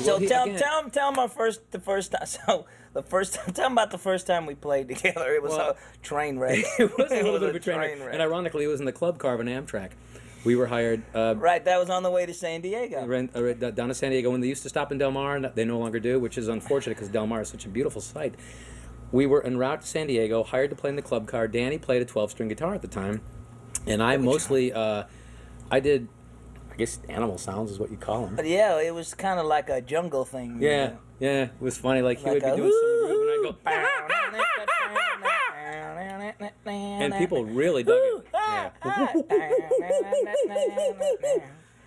So tell him the first time. So tell him about the first time we played together. It was a train wreck. It was a little bit of a train wreck. And ironically, it was in the club car of an Amtrak. We were hired. Right, that was on the way to San Diego. Down to San Diego when they used to stop in Del Mar, and they no longer do, which is unfortunate because Del Mar is such a beautiful site. We were en route to San Diego, hired to play in the club car. Danny played a 12-string guitar at the time, and I mostly, I did, I guess animal sounds is what you call them. But yeah, it was kind of like a jungle thing. Yeah, yeah, it was funny. Like he would be doing some groove, and I'd go, and people really dug it. Yeah.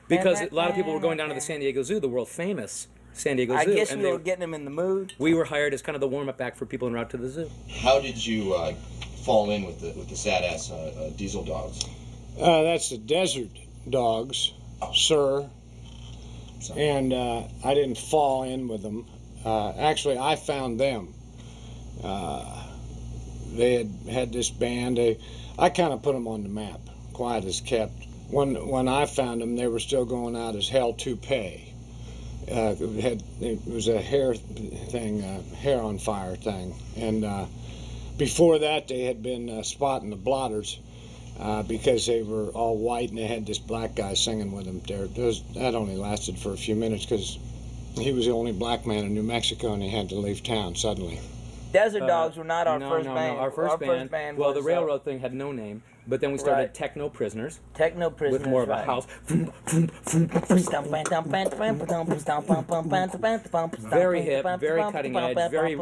Because a lot of people were going down to the San Diego Zoo, the world famous San Diego Zoo. I guess we were getting them in the mood. We were hired as kind of the warm-up act for people en route to the zoo. How did you fall in with the sad-ass diesel dogs? That's the Desert Dogs, sir. And I didn't fall in with them. Actually, I found them. They had this band. I kind of put them on the map, quiet as kept. When I found them, they were still going out as Hell to Pay. It was a hair thing, hair on fire thing. And before that, they had been spotting the Blotters because they were all white and they had this black guy singing with them. That only lasted for a few minutes because he was the only black man in New Mexico and he had to leave town suddenly. Desert Dogs were not our first band. No, our first band well, the railroad thing had no name, but then we started Techno Prisoners. Techno Prisoners, with more of a house. Very hip, very cutting edge, very rave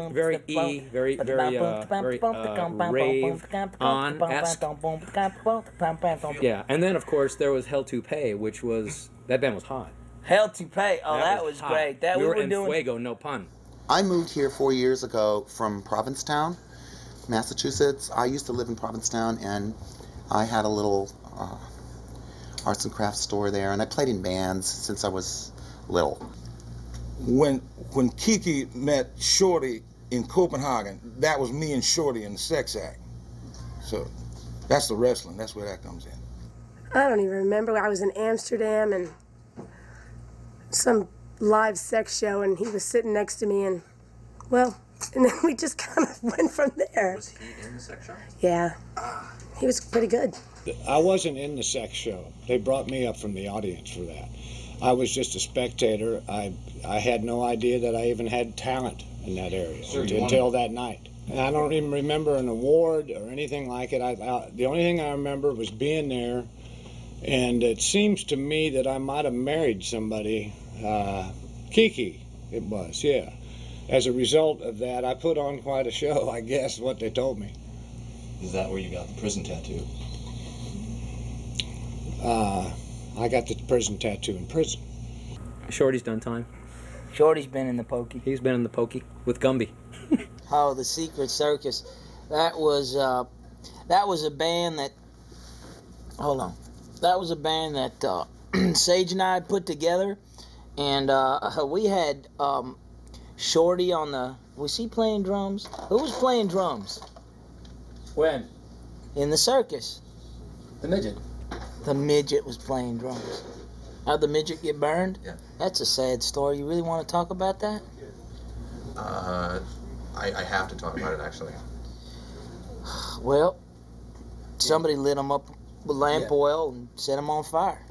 on-esque. Yeah, and then of course there was Hell to Pay, which was, that band was hot. Hell to Pay, oh that was great. That we were in Fuego, no pun. I moved here 4 years ago from Provincetown, Massachusetts. I used to live in Provincetown, and I had a little arts and crafts store there, and I played in bands since I was little. When Kiki met Shorty in Copenhagen, that was me and Shorty in the sex act. So that's the wrestling. That's where that comes in. I don't even remember. I was in Amsterdam and some live sex show, and he was sitting next to me, and well, and then we just kind of went from there. Was he in the sex show? Yeah, he was pretty good. I wasn't in the sex show. They brought me up from the audience for that. I was just a spectator. I had no idea that I even had talent in that area until that night. And I don't even remember an award or anything like it. The only thing I remember was being there, and it seems to me that I might have married somebody. Kiki, it was, yeah. As a result of that, I put on quite a show, I guess, what they told me. Is that where you got the prison tattoo? I got the prison tattoo in prison. Shorty's done time. Shorty's been in the pokey. He's been in the pokey with Gumby. Oh, the Secret Circus. That was a band that, hold on. That was a band that Sage and I put together. And we had Shorty on the... Was he playing drums? Who was playing drums? When? In the circus. The midget. The midget was playing drums. How'd the midget get burned? Yeah. That's a sad story. You really want to talk about that? I have to talk about it, actually. Well, somebody lit him up with lamp oil and set him on fire.